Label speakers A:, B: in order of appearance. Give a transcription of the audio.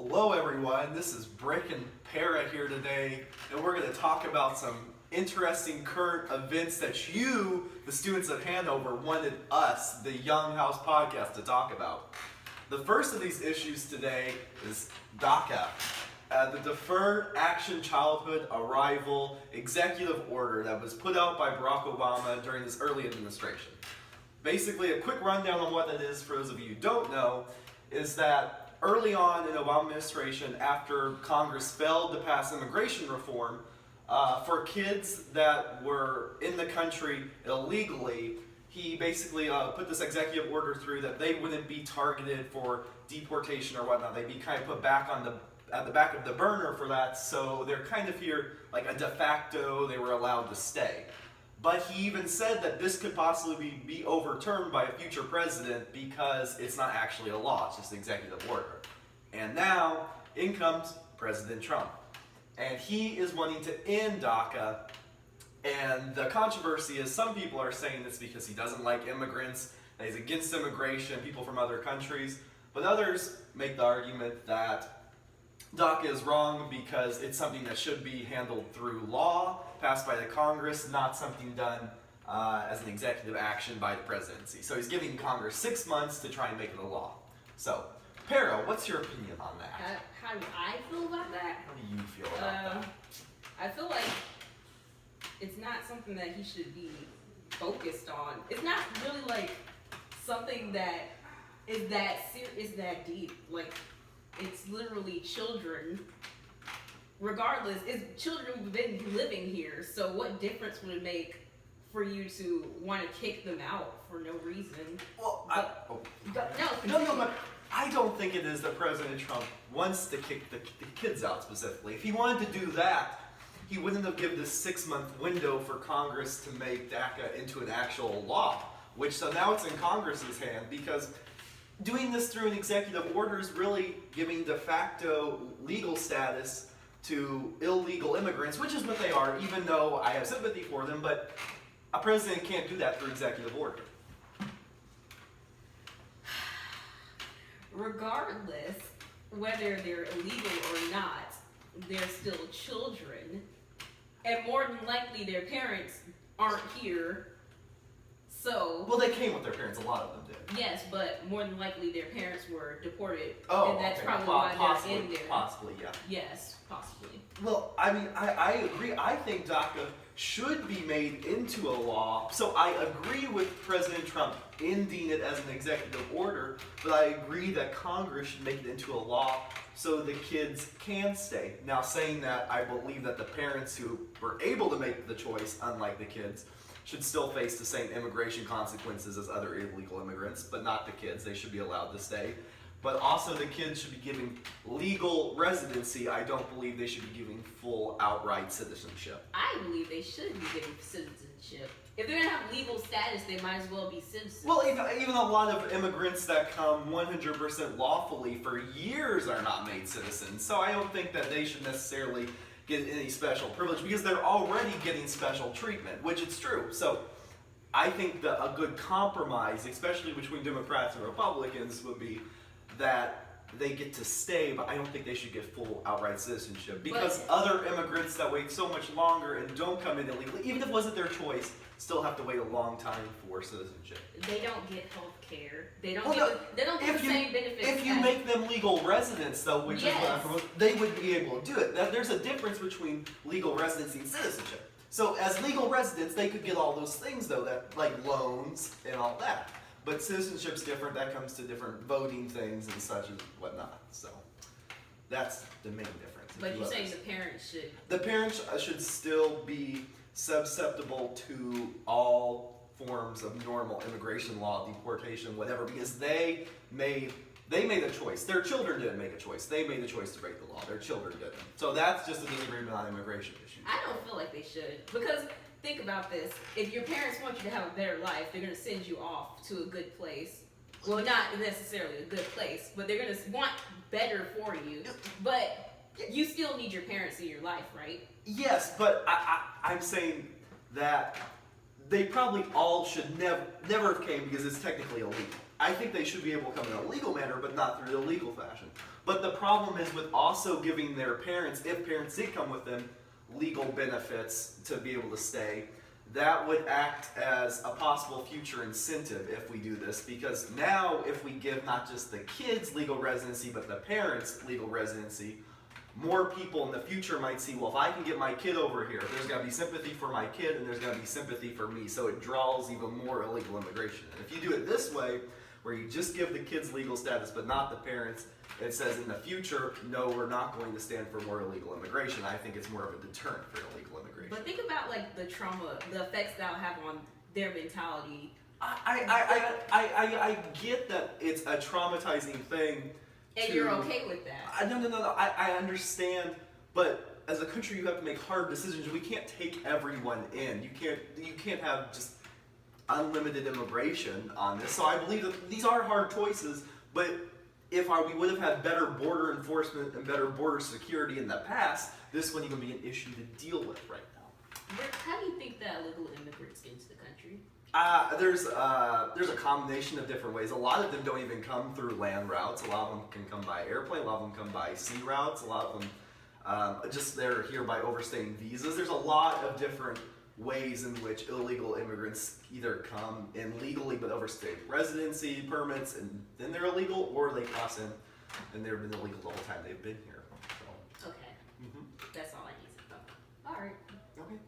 A: Hello everyone, this is Bric and Perah here today, and we're going to talk about some interesting current events that you, the students of Hanover, wanted us, the Young House Podcast, to talk about. The first of these issues today is DACA, the Deferred Action Childhood Arrival Executive Order that was put out by Barack Obama during his early administration. Basically, a quick rundown on what that is for those of you who don't know is that early on in the Obama administration, after Congress failed to pass immigration reform, for kids that were in the country illegally, he basically put this executive order through that they wouldn't be targeted for deportation or whatnot. They'd be kind of put back on at the back of the burner for that, so they're kind of here like a de facto, they were allowed to stay. But he even said that this could possibly be overturned by a future president because it's not actually a law, it's just an executive order. And now, in comes President Trump. And he is wanting to end DACA, and the controversy is some people are saying it's because he doesn't like immigrants, that he's against immigration, people from other countries, but others make the argument that DACA is wrong because it's something that should be handled through law, passed by the Congress, not something done as an executive action by the presidency. So he's giving Congress 6 months to try and make it a law. So, Perah, what's your opinion on that?
B: How do I feel about that?
A: How do you feel about that?
B: I feel like it's not something that he should be focused on. It's not really like something that is that deep. Like, it's literally children. Regardless, it's children who've been living here. So what difference would it make for you to want to kick them out for no reason?
A: Well,
B: No,
A: but I don't think it is that President Trump wants to kick the kids out specifically. If he wanted to do that, he wouldn't have given this 6-month window for Congress to make DACA into an actual law, which so now it's in Congress's hand because doing this through an executive order is really giving de facto legal status to illegal immigrants, which is what they are, even though I have sympathy for them, but a president can't do that through executive order.
B: Regardless, whether they're illegal or not, they're still children, and more than likely their parents aren't here. So,
A: well, they came with their parents. A lot of them did.
B: Yes, but more than likely their parents were deported,
A: Oh,
B: and that's
A: okay.
B: probably why
A: Possibly,
B: they're in there.
A: Possibly, yeah.
B: Yes, possibly.
A: Well, I mean, I agree. I think DACA should be made into a law. So I agree with President Trump ending it as an executive order, but I agree that Congress should make it into a law so the kids can stay. Now, saying that, I believe that the parents who were able to make the choice, unlike the kids, should still face the same immigration consequences as other illegal immigrants, but not the kids. They should be allowed to stay. But also the kids should be given legal residency. I don't believe they should be giving full outright citizenship.
B: I believe they should be given citizenship. If they're gonna have legal status, they might as well be citizens.
A: Well, even a lot of immigrants that come 100% lawfully for years are not made citizens. So I don't think that they should necessarily get any special privilege because they're already getting special treatment, which is true. So I think that a good compromise, especially between Democrats and Republicans, would be that they get to stay, but I don't think they should get full outright citizenship because other immigrants that wait so much longer and don't come in illegally, even if it wasn't their choice, still have to wait a long time for citizenship.
B: They don't get health care. They don't get the same benefits.
A: If you make them legal residents, though, which is what I'm promoting, they would be able to do it. There's a difference between legal residency and citizenship. So as legal residents, they could get all those things, though, that like loans and all that. But citizenship's different. That comes to different voting things and such and whatnot. So that's the main difference.
B: But you're saying the parents should...
A: The parents should still be susceptible to all forms of normal immigration law, deportation, whatever, because they made a choice. Their children didn't make a choice. They made the choice to break the law. Their children didn't. So that's just a disagreement on immigration issues.
B: I don't feel like they should. Because think about this. If your parents want you to have a better life, they're going to send you off to a good place. Well, not necessarily a good place, but they're going to want better for you. But you still need your parents in your life, right?
A: Yes, but I'm saying that they probably all should never have came because it's technically illegal. I think they should be able to come in a legal manner, but not through the illegal fashion. But the problem is with also giving their parents, if parents did come with them, legal benefits to be able to stay, that would act as a possible future incentive if we do this, because now if we give not just the kids legal residency but the parents legal residency, more people in the future might see, well, if I can get my kid over here, there's got to be sympathy for my kid and there's got to be sympathy for me, so it draws even more illegal immigration. And if you do it this way, where you just give the kids legal status but not the parents, it says in the future, no, we're not going to stand for more illegal immigration. I think it's more of a deterrent for illegal immigration.
B: But think about like the trauma, the effects that'll have on their mentality.
A: I get that it's a traumatizing thing.
B: And you're okay with that.
A: No. I understand, but as a country, you have to make hard decisions. We can't take everyone in. You can't have just unlimited immigration on this. So I believe that these are hard choices, but if we would have had better border enforcement and better border security in the past, this wouldn't even be an issue to deal with right now.
B: Bric, how do you think that illegal immigrants get into the country?
A: There's a combination of different ways. A lot of them don't even come through land routes. A lot of them can come by airplane. A lot of them come by sea routes. A lot of them just they're here by overstaying visas. There's a lot of different ways in which illegal immigrants either come in legally but overstay residency permits and then they're illegal, or they cross in and they've been illegal the whole time they've been here.